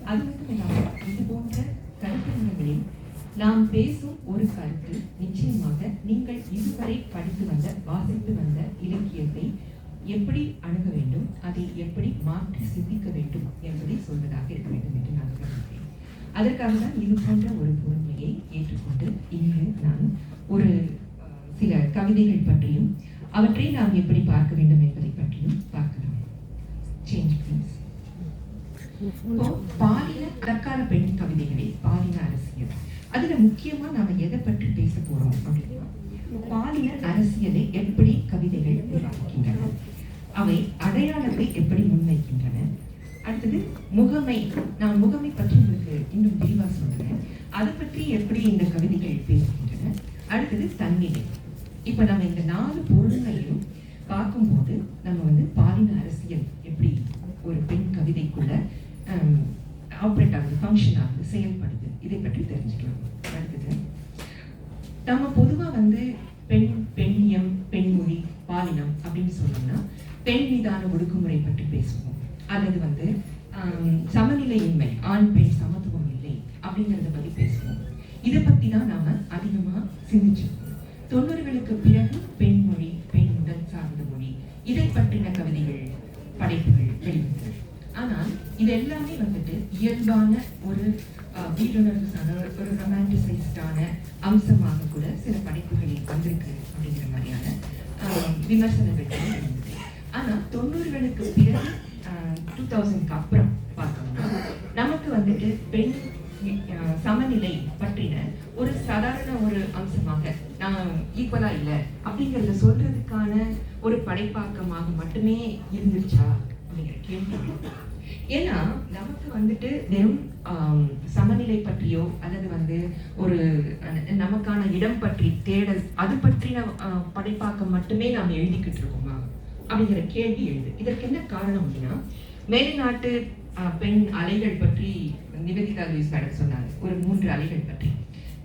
அது மட்டும் இல்லாமல் இது போன்ற கருத்தரங்களில் நாம் பேசும் ஒரு கருத்து நிச்சயமாக நீங்கள் இதுவரை படித்து வந்த வாசித்து வந்த இலக்கியத்தை எப்படி அணுக வேண்டும், அதை எப்படி மாற்றி சிந்திக்க வேண்டும் என்பதை சொல்வதாக இருக்க வேண்டும் என்று நான் கருதுகிறேன். அதற்காக தான் இது போன்ற ஒரு பொறுமையை ஏற்றுக்கொண்டு இங்கு நான் ஒரு சில கவிதைகள் பற்றியும் அவற்றை நாம் எப்படி பார்க்க வேண்டும் என்பதை பற்றியும் பார்க்கலாம். பாலின தற்கால பெண் கவிதைகளே பாலின அரசியல். அதுல முக்கியமா நாம எதை பற்றி பேச போறோம் அப்படின்னா, பாலின அரசியலை எப்படி கவிதைகள் உருவாக்குகின்றன, அவை அடையாளத்தை எப்படி முன்வைக்கின்றன, அடுத்தது முகமை, நான் முகமை பற்றி உங்களுக்கு இன்னும் விரிவா சொல்றேன், அதை பற்றி எப்படி இந்த கவிதைகள் பேசுகின்றன, அடுத்தது தன்னிலை. இப்ப நம்ம இந்த 4 பொருள்களையும் பார்க்கும்போது நம்ம பாலின அரசியல் எப்படி ஒரு பெண் கவிதைக்குள்ள ஆப்ரேட் ஆகுது, ஃபங்க்ஷன் ஆகுது, செயல்படுது, இதை பற்றி தெரிஞ்சுக்கலாம். அடுத்தது நம்ம பொதுவா பெண், பெண்ணியம், பெண்மொழி, பாலினம் அப்படின்னு சொன்னோம்னா பெண் மீதான ஒடுக்குமுறை பற்றி பேசுவோம், அல்லது சமநிலையின்மை, ஆண் பெண் சமத்துவம் இல்லை அப்படிங்கிறத பற்றி பேசுவோம். இதை பத்தி தான் நாம அதிகமா சிந்திச்சிருக்கோம். 90களுக்கு பிறகு பெண்மொழி, பெண் உடல் சார்ந்த மொழி, இதை பற்றின கவிதைகள், படைப்புகள் வெளிவந்தது. ஆனால் இது எல்லாமே இயல்பான ஒரு வீடுணர்வுசான ஒரு ரொமான்டிசைஸ்டான அம்சமாக கூட சில படைப்புகளில் வந்திருக்கு அப்படிங்கிற மாதிரியான விமர்சனங்கள் இருந்தது. ஆனா 90களுக்கு பிறகு 2000க்கு அப்புறம் பார்த்தோம்னா நமக்கு பெண் சமநிலை பற்றின ஒரு சாதாரண ஒரு அம்சமாக, நான் ஈக்குவலா இல்லை அப்படிங்கறத சொல்றதுக்கான ஒரு படைப்பாக்கமாக மட்டுமே இருந்துச்சா அப்படிங்கிற கேள்வி. ஏன்னா நமக்கு வெறும் சமநிலை பற்றியோ அல்லது ஒரு நமக்கான இடம் பற்றி தேடல், அது பற்றின படைப்பாக்கம் மட்டுமே நாம் எழுதிக்கிட்டு இருக்கோமா அப்படிங்கிற கேள்வி எழுது. இதற்கு என்ன காரணம் அப்படின்னா, மேலைநாட்டு பெண் அலைகள் பற்றி நிவேதிதா லூயிஸ் மேடம் சொன்னாங்க, ஒரு 3 அலைகள் பற்றி.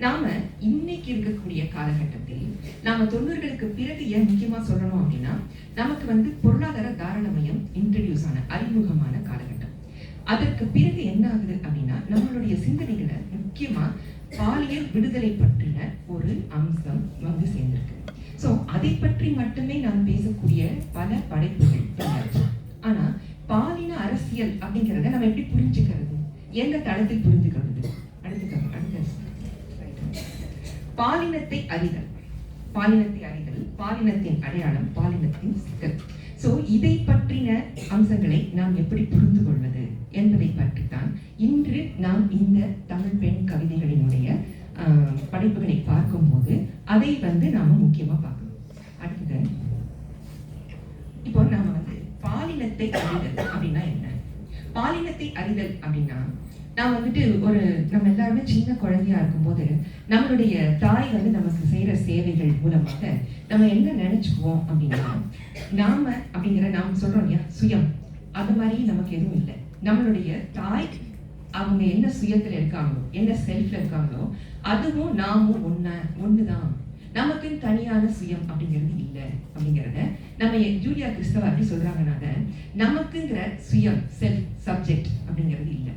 நாம இன்னைக்கு இருக்கக்கூடிய காலகட்டத்தில் நாம 90களுக்கு பிறகு ஏன் முக்கியமா சொல்லணும் அப்படின்னா, நமக்கு பொருளாதார தாராளமயம் இன்ட்ரடியூஸ் ஆன அறிமுகமான காலகட்டம். அதற்கு பிறகு என்ன ஆகுது அப்படின்னா, நம்மளுடைய சிந்தனைகளை முக்கியமா பாலியல் விடுதலை பற்றின ஒரு அம்சம் சேர்ந்திருக்கு. சோ அதை பற்றி மட்டுமே நாம் பேசக்கூடிய பல படைப்புகள் தயாரிச்சு. ஆனா பாலின அரசியல் அப்படிங்கிறத நம்ம எப்படி புரிஞ்சுக்கிறது, எந்த தளத்தில் புரிஞ்சுக்கிறது? பாலினத்தை அறிதல், பாலினத்தை அறிதல், பாலினத்தின் அடையாளம், பாலினத்தின் சிக்கல். சோ இதை பற்றின அம்சங்களை நாம் எப்படி புரிந்து கொள்வது என்பதை பற்றித்தான் இன்று நாம் இந்த தமிழ் பெண் கவிதைகளினுடைய படைப்புகளை பார்க்கும்போது அதை நாம முக்கியமா பார்க்கணும். அடுத்தது இப்போ நாம பாலினத்தை அறிதல் அப்படின்னா என்ன? பாலினத்தை அறிதல் அப்படின்னா, நான் ஒரு நம்ம எல்லாருமே சின்ன குழந்தையா இருக்கும்போது நம்மளுடைய தாய் நமக்கு செய்யற சேவைகள் மூலமாக நம்ம என்ன நினைச்சுக்குவோம் அப்படின்னா, நாம அப்படிங்கிற நாம சொல்றோம் இல்லையா சுயம், அது மாதிரி நமக்கு எதுவும் இல்லை. நம்மளுடைய தாய் அவங்க என்ன சுயத்துல இருக்காங்களோ, என்ன செல்ஃப்ல இருக்காங்களோ, அதுவும் நாமும் ஒண்ணுதான், நமக்கு தனியான சுயம் அப்படிங்கிறது இல்லை அப்படிங்கிறத நம்ம ஜூலியா கிறிஸ்தவ அப்படி சொல்றாங்கனால, நமக்குங்கிற சுயம், செல்ஃப், சப்ஜெக்ட் அப்படிங்கிறது இல்லை.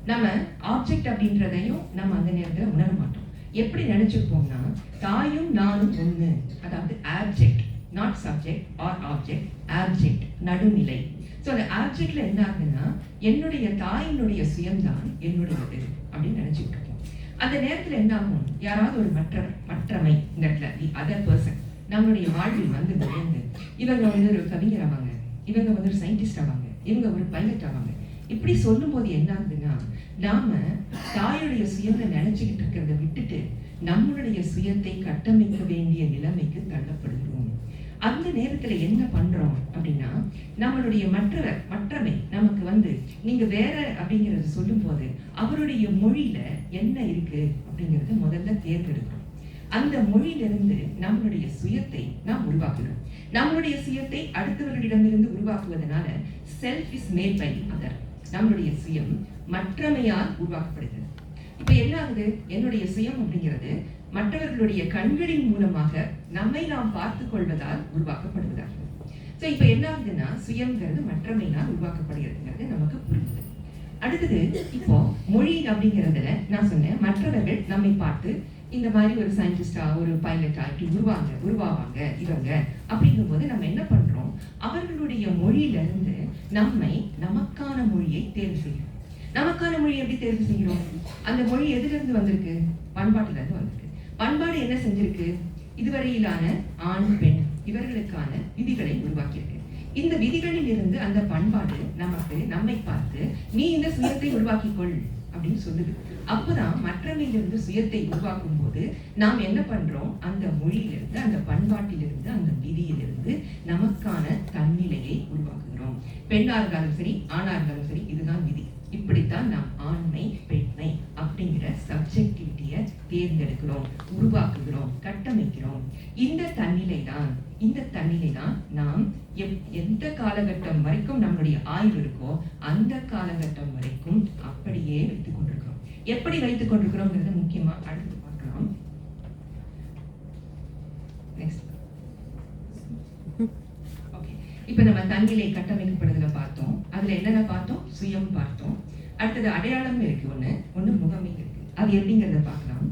நம்ம ஆப்ஜெக்ட் அப்படின்றதையும் நம்ம அந்த நேரத்துல உணர மாட்டோம். எப்படி நினைச்சிருப்போம்னா, தாயும் நானும் ஒண்ணு, அதாவது object, not subject or object, object நடுநிலை. ஸோ அந்த ஆப்ஜெக்ட்ல என்ன ஆகுதுன்னா, என்னுடைய தாயினுடைய சுயம்தான் என்னுடையது அப்படின்னு நினைச்சிட்டு இருக்கோம். அந்த நேரத்துல என்ன ஆகும், யாராவது ஒரு மற்றமை இந்த இடத்துல தி அதர் பர்சன் நம்மளுடைய வாழ்வில் நுழைந்து, இவங்க ஒரு கவிஞர் ஆவாங்க, இவங்க ஒரு சயின்டிஸ்ட் ஆவாங்க, இவங்க ஒரு பைலட் ஆவாங்க, இப்படி சொல்லும் போது என்ன ஆகுதுன்னா, நாம தாயுடைய சுயத்தை நினைச்சுக்கிட்டு இருக்கிறத விட்டுட்டு நம்மளுடைய சுயத்தை கட்டமைக்க வேண்டிய நிலைமைக்கு தள்ளப்படுகிறோம். அந்த நேரத்துல என்ன பண்றோம் அப்படின்னா, நம்மளுடைய மற்றமை நமக்கு நீங்க வேற அப்படிங்கறது சொல்லும் போது அவருடைய மொழியில என்ன இருக்கு அப்படிங்கறத முதல்ல தேர்ந்தெடுக்கிறோம். அந்த மொழியிலிருந்து நம்மளுடைய சுயத்தை நாம் உருவாக்கணும். நம்மளுடைய சுயத்தை அடுத்தவர்களிடமிருந்து உருவாக்குவதனால self is made by other, நம்மளுடைய சுயம் மற்றமையால் உருவாக்கப்படுகிறது. இப்ப என்ன ஆகுது, என்னுடைய சுயம் அப்படிங்கிறது மற்றவர்களுடைய கண்களின் மூலமாக நம்மை நாம் பார்த்துக் கொள்வதால் உருவாக்கப்படுவதாகும். சோ இப்ப என்ன ஆகுதுன்னா, சுயம்ங்கிறது மற்றமையினால் உருவாக்கப்படுகிறதுங்கிறது நமக்கு புரியுது. அடுத்தது இப்போ மொழி அப்படிங்கிறதுல நான் சொன்னேன், மற்றவர்கள் நம்மை பார்த்து இந்த மாதிரி ஒரு சயின்டிஸ்டா ஒரு பைலட்டா இப்படி உருவாவாங்க இவங்க அப்படிங்கும் போது நம்ம என்ன பண்றோம், அவர்களுடைய மொழியில இருந்து நம்மை நமக்கான மொழியை தேர்வு செய்யறோம். நமக்கான மொழி எப்படி தேர்வு செய்கிறோம்? அந்த மொழி எதிலிருந்து வந்திருக்கு? பண்பாட்டுல இருந்து வந்திருக்கு. பண்பாடு என்ன செஞ்சிருக்கு? இதுவரையிலான ஆண் பெண் இவர்களுக்கான விதிகளை உருவாக்கியிருக்கு. இந்த விதிகளில் இருந்து அந்த பண்பாடு நம்மை பார்த்து நீ இந்த சுயத்தை உருவாக்கிக்கொள் அப்படின்னு சொல்லுது. அப்பதான் மற்றவர்களிலிருந்து சுயத்தை உருவாக்கும் போது நாம் என்ன பண்றோம், அந்த மொழியிலிருந்து அந்த பண்பாட்டிலிருந்து அந்த விதியிலிருந்து நமக்கான தன்னிலையை உருவாக்குகிறோம். பெண்ணா இருந்தாலும் சரி ஆணா இருந்தாலும் சரி இதுதான் விதி. இப்படித்தான் நாம் ஆண்மை பெண்மை அப்படிங்கிற சப்ஜெக்டிவிட்டிய தேர்ந்தெடுக்கிறோம், உருவாக்குகிறோம், கட்டமைக்கிறோம். இந்த தன்னிலை தான் நாம் எந்த காலகட்டம் வரைக்கும் நம்மளுடைய ஆய்வு இருக்கோ அந்த காலகட்டம் வரைக்கும் அப்படியே வைத்துக் கொண்டிருக்கிறோம். எப்படி வைத்துக் கொண்டிருக்கிறோம்ங்கிறது முக்கியமா அடுத்து பார்க்கலாம். இப்ப நம்ம தன்னிலை கட்டமைக்கப்படுறதுல பார்த்தோம். அதுல என்னென்ன பார்த்தோம்? சுயம் பார்த்தோம். அடுத்தது அடையாளம் இருக்கு, ஒண்ணு முகமை இருக்கு. அது எப்படிங்கிறத பார்க்கலாம்.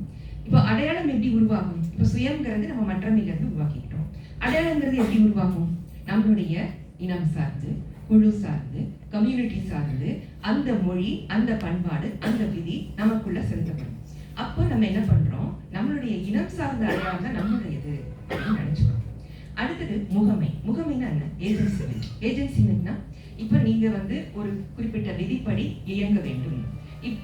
இப்போ அடையாளம் எப்படி உருவாகும்? இப்போ சுயம்ங்கிறது நம்ம மற்றவங்க இருந்து உருவாக்கிக்கிட்டோம். அடையாளங்கிறது எப்படி உருவாகும்? நம்மளுடைய இனம் சார்ந்து, குழு சார்ந்து, கம்யூனிட்டி சார்ந்து அந்த மொழி, அந்த பண்பாடு, அந்த விதி நமக்குள்ள செலுத்தப்படும். அப்போ நம்ம என்ன பண்றோம், நம்மளுடைய இனம் சார்ந்த அடையாளம் தான் நம்மளுடையது அப்படின்னு நினைச்சுக்கிறோம். அடுத்தது முகமைனா என்ன? ஏஜென்சிமெண்ட்னா இப்ப நீங்க ஒரு குறிப்பிட்ட விதிப்படி இயங்க வேண்டும்.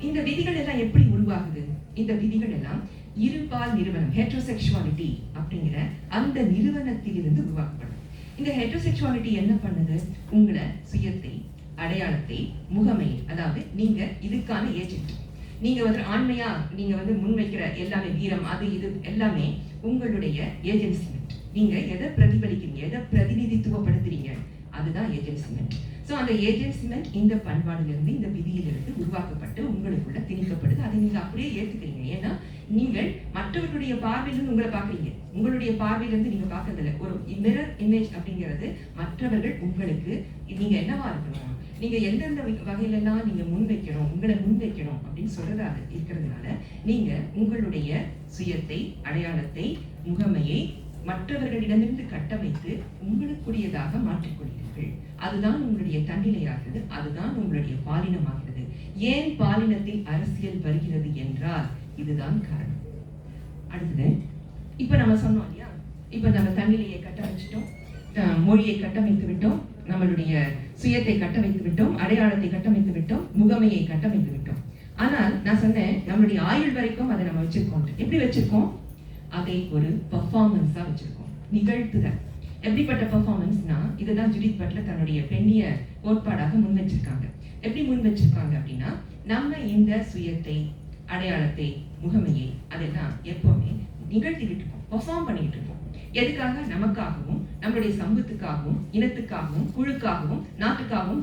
இந்த விதிகள் எல்லாம் எப்படி உருவாகுது? இந்த விதிகள் எல்லாம் இருபால் நிறுவனம், ஹெட்ரோசெக்சுவாலிட்டி அப்படிங்கிற அந்த நிறுவனத்திலிருந்து உருவாக்கப்படும். இந்த ஹெட்ரோசெக்சுவாலிட்டி என்ன பண்ணுது? உங்களை சுயத்தை, அடையாளத்தை, முகமை, அதாவது நீங்க இதுக்கான ஏஜென்ட், நீங்க ஆண்மையா நீங்க முன்வைக்கிற எல்லாமே வீரம் அது இது எல்லாமே உங்களுடைய ஏஜென்சிமெண்ட். நீங்க எதை பிரதிபலிக்கிறீங்க, எதை பிரதிநிதித்துவப்படுத்துறீங்க, அதுதான் ஏஜென்சிமெண்ட். ஸோ அந்த ஏஜென்சிமெண்ட் இந்த பண்பாடிலிருந்து இந்த விதியிலிருந்து உருவாக்கப்பட்டு உங்களுக்குள்ள திணிக்கப்படுது. அதை நீங்க அப்படியே ஏற்றுக்கிறீங்க. ஏன்னா நீங்கள் மற்றவர்களுடைய பார்வையிலிருந்து உங்களை பார்க்குறீங்க, உங்களுடைய பார்வையிலிருந்து நீங்க பார்க்கறதில்ல. ஒரு மிரர் இமேஜ் அப்படிங்கிறது மற்றவர்கள் உங்களுக்கு நீங்க என்னவா இருக்கணும், நீங்க எந்தெந்த வகையிலெல்லாம் நீங்க முன்வைக்கணும், உங்களை முன்வைக்கணும் அப்படின்னு சொல்றதா இருக்கிறதுனால நீங்க உங்களுடைய சுயத்தை, அடையாளத்தை, முகமையை மற்றவர்களிடமிருந்து கட்டமைத்து உங்களுக்குரியதாக மாற்றிக்கொள்கிறீர்கள். அதுதான் உங்களுடைய தன்னிலையாகிறது, அதுதான் உங்களுடைய பாலினமாகிறது. ஏன் பாலினத்தில் அரசியல் வருகிறது என்றால் இதுதான் காரணம். அடுத்தது இப்ப நம்ம சொன்னோம் இல்லையா, இப்ப நம்ம தன்னிலையை கட்டமைச்சிட்டோம், மொழியை கட்டமைத்து விட்டோம், நம்மளுடைய சுயத்தை கட்டமைத்து விட்டோம், அடையாளத்தை கட்டமைத்து விட்டோம், முகமையை கட்டமைத்து விட்டோம். ஆனால் நான் சொன்னேன் நம்மளுடைய ஆயுள் வரைக்கும் அதை நம்ம வச்சிருக்கோம். எப்படி வச்சிருக்கோம்? அதை ஒரு பெர்ஃபார்மன்ஸா வச்சிருக்கோம், நிகழ்த்துதல். எப்படிப்பட்ட பெர்ஃபார்மன்ஸ்னா இதுதான் ஜுடித் பட்லர் தன்னுடைய பெண்ணிய கோட்பாடாக முன் வச்சிருக்காங்க. எப்படி முன் வச்சிருக்காங்க அப்படின்னா, நம்ம இந்த சுயத்தை, அடையாளத்தை, முகமையை அதெல்லாம் எப்பவுமே நிகழ்த்திக்கிட்டு இருக்கோம், பெர்ஃபார்ம் பண்ணிக்கிட்டு இருக்கோம். எதுக்காக? நமக்காகவும், நம்மளுடைய சமூகத்துக்காகவும், இனத்துக்காகவும், குழுக்காகவும், நாட்டுக்காகவும்,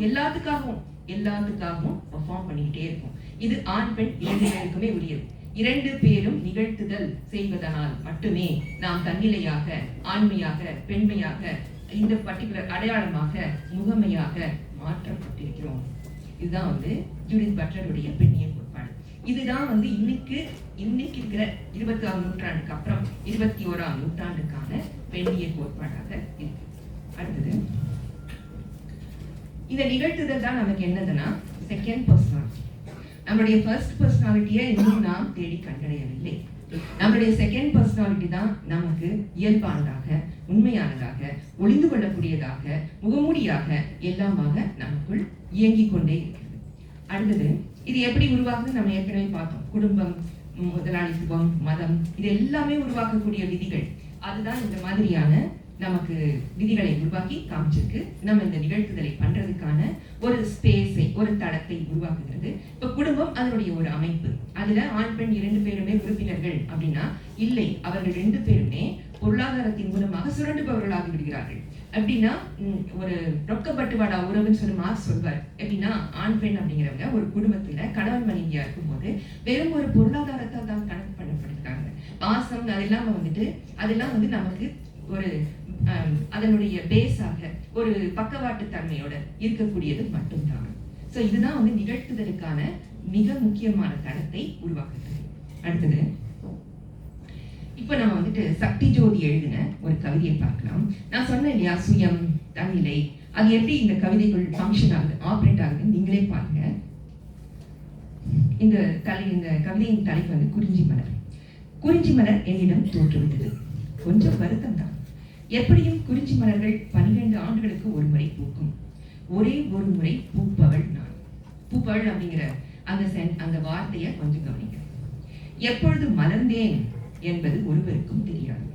எல்லாத்துக்காகவும் பெர்ஃபார்ம் பண்ணிக்கிட்டே இருக்கும். இது ஆண் பெண் இரண்டு பேருக்குமே உரியது. இரண்டு பேரும் நிகழ்த்துதல் செய்வதனால் மட்டுமே நாம் தன்னிலையாக, ஆண்மையாக, பெண்மையாக, இந்த பர்டிகுலர் அடையாளமாக, முகமையாக மாற்றப்பட்டிருக்கிறோம். இதுதான் ஜுடித் பட்லருடைய பெண்ணிய கோட்பாடு. இதுதான் இன்னைக்கு இருக்கிற 20ஆம் நூற்றாண்டுக்கு அப்புறம் 21ஆம் நூற்றாண்டுக்கான பெண்ணிய கோட்பாடாக இருக்கு. அடுத்தது இந்த நிகழ்த்துதல் தான் நமக்கு என்னதுன்னா செகண்ட் பர்சனாலிட்டி. நம்மளுடைய ஃபர்ஸ்ட் பர்சனாலிட்டியை இன்னும் நாம் தேடி கண்டடையவில்லை. நம்மளுடைய செகண்ட் பர்சனாலிட்டி தான் நமக்கு இயல்பானதாக, உண்மையானதாக, ஒளிந்து கொள்ளக்கூடியதாக, முகமூடியாக எல்லாமாக நமக்குள் இயங்கிக் கொண்டே இருக்கிறது. அடுத்தது இது எப்படி உருவாகுது? நம்ம ஏற்கனவே பார்த்தோம். குடும்பம், முதலாளித்துவம், மதம், இது எல்லாமே உருவாக்கக்கூடிய விதிகள். அதுதான் இந்த மாதிரியான நமக்கு விதிகளை உருவாக்கி காமிச்சிருக்கு. நம்ம இந்த நிகழ்த்துதலை பண்றதுக்கான ஒரு ஸ்பேஸை, ஒரு தளத்தை உருவாக்குகிறது. இப்ப குடும்பம் அதனுடைய ஒரு அமைப்பு. அதுல ஆண் பெண் இரண்டு பேருமே உறுப்பினர்கள் அப்படின்னா இல்லை, அவர்கள் ரெண்டு பேருமே பொருளாதாரத்தின் மூலமாக சுரண்டுபவர்களாகி விடுகிறார்கள். அப்படின்னா ஒரு ரொக்கப்பட்டுவாடா உறவுன்னு சொல்லி மார்க்ஸ் சொல்வார். எப்படின்னா ஆண் பெண் அப்படிங்கிறவங்க ஒரு குடும்பத்துல கணவன் மனைவியா இருக்கும்போது வெறும் ஒரு பொருளாதாரத்தை தான் கணக்கு பண்ணப்படுறாங்க. பாசம் அதெல்லாம் நமக்கு ஒரு அதனுடைய பேஸாக ஒரு பக்கவாட்டு தன்மையோட இருக்கக்கூடியது மட்டும்தான். ஸோ இதுதான் வந்து நிகழ்த்துதலுக்கான மிக முக்கியமான தளத்தை உருவாக்குறது. அடுத்தது இப்ப நம்ம வந்துட்டு சக்தி ஜோதி எழுதின ஒரு கவிதையை பார்க்கலாம். நான் சொன்னேன் இல்லையா, சுயம், தன்னிலை, அது எப்படி இந்த கவிதைகள் ஃபங்க்ஷன் ஆகுது, ஆப்ரேட் ஆகுதுன்னு நீங்களே பாருங்க. இந்த கவிதையின் தலைப்பு வந்து குறிஞ்சி மலர். குறிஞ்சி மலர் என்னிடம் தோற்றுவிட்டது. கொஞ்சம் வருத்தம் தான். எப்படியும் குறிஞ்சி மலர்கள் 12 ஆண்டுகளுக்கு ஒரு முறை பூக்கும். ஒரே ஒரு முறை பூப்பவள் நான். பூப்பவள் அப்படிங்கிற அந்த வார்த்தையை கொஞ்சம் கவனிக்க. எப்பொழுது மலர்ந்தேன் என்பது ஒருவருக்கும் தெரியாது.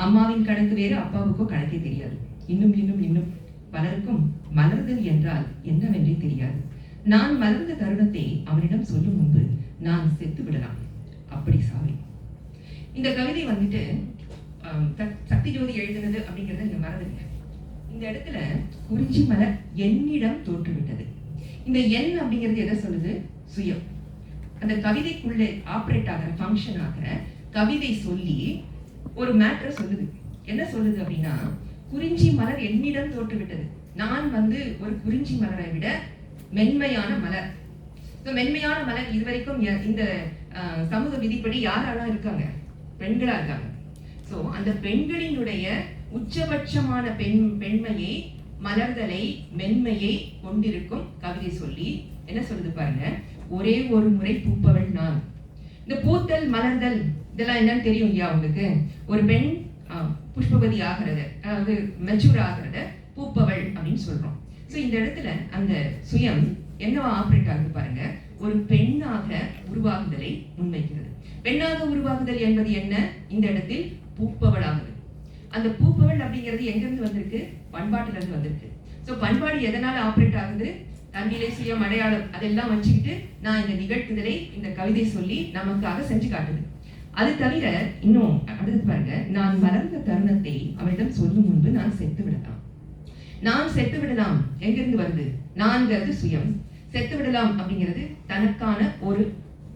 அம்மாவின் கணக்கு வேறு, அப்பாவுக்கோ கணக்கே தெரியாது. இன்னும் இன்னும் இன்னும் பலருக்கும் மலர்தல் என்றால் என்னவென்றே தெரியாது. நான் மலர்ந்த தருணத்தை அவனிடம் சொல்லும் முன்பு நான் செத்து விடலாம், அப்படி சாவி. இந்த கவிதை வந்துட்டு சக்தி ஜோதி எழுதினது அப்படிங்கறத நீங்க மறந்துடுங்க. இந்த இடத்துல குறிஞ்சி மலர் என்னிடம் தோற்றுவிட்டது. இந்த எண் அப்படிங்கிறது எதை சொல்லுது? சுயம். அந்த கவிதைக்குள்ளே ஆப்ரேட் ஆகிற ஃபங்க்ஷன் ஆகிற கவிதை சொல்லி ஒரு மேட்டர் சொல்லுது. என்ன சொல்லுது அப்படின்னா, குறிஞ்சி மலர் என்னிடம் தோற்றுவிட்டது. நான் வந்து ஒரு குறிஞ்சி மலரை விட மென்மையான மலர். மென்மையான மலர் இதுவரைக்கும் இந்த சமூக விதிப்படி யாரெல்லாம் இருக்காங்க? பெண்களா இருக்காங்க. சோ அந்த பெண்களினுடைய உச்சபட்சமான பெண்மையை, மலர்தலை, மென்மையை கொண்டிருக்கும் கவிதை சொல்லி என்ன சொல்லுது பாருங்க. ஒரே ஒரு முறை பூப்பவள் நான். இந்த பூத்தல், மலர்தல் இதெல்லாம் என்னன்னு தெரியும் இல்லையா உங்களுக்கு? ஒரு பெண் புஷ்பவதி ஆகிறத, அதாவது மெச்சூர் ஆகிறத பூப்பவள் அப்படின்னு சொல்றோம். ஸோ இந்த இடத்துல அந்த சுயம் என்னவா ஆப்ரேட் ஆகுது பாருங்க. ஒரு பெண்ணாக உருவாகுதலை முன்வைக்கிறது. பெண்ணாக உருவாகுதல் என்பது என்ன? இந்த இடத்தில் பூப்பவள் ஆகுது. அந்த பூப்பவள் அப்படிங்கிறது எங்கிருந்து வந்திருக்கு? பண்பாட்டுல இருந்து வந்திருக்கு. ஸோ பண்பாடு எதனால ஆப்ரேட் ஆகுது? தன்னிலை, சுயம், அடையாளம் அதெல்லாம் வச்சுக்கிட்டு நான் இந்த நிகழ்த்துதலை இந்த கவிதை சொல்லி நமக்காக செஞ்சு காட்டுது. அது தவிர இன்னும் அடுத்து பாருங்க. நான் மலர்ந்த தருணத்தை அவரிடம் சொல்லும் முன்பு நான் செத்து விடலாம். நான் செத்து விடலாம் எங்கிருந்து வருது? நான்கிறது சுயம். செத்து விடலாம் அப்படிங்கிறது தனக்கான ஒரு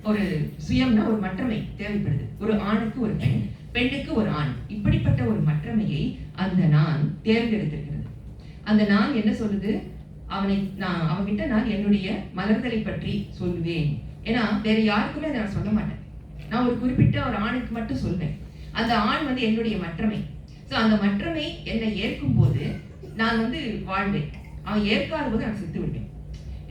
ஒரு சுயம்னா ஒரு மற்றமை தேவைப்படுது. ஒரு ஆணுக்கு ஒரு பெண், பெண்ணுக்கு ஒரு ஆண், இப்படிப்பட்ட ஒரு மற்றமையை அந்த நான் தேர்ந்தெடுத்திருக்கிறது. அந்த நான் என்ன சொல்லுது? அவன்கிட்ட நான் என்னுடைய மலர்தலை பற்றி சொல்லுவேன். ஏன்னா வேற யாருக்குமே அதை நான் சொல்ல மாட்டேன். நான் ஒரு குறிப்பிட்ட ஒரு ஆணுக்கு மட்டும் சொல்வேன். அந்த ஆண் வந்து என்னுடைய மற்றமை. ஸோ அந்த மற்றமை என்னை ஏற்கும் போது நான் வந்து வாழ்வேன். அவன் ஏற்காத போது நான் செத்து விடுவேன்.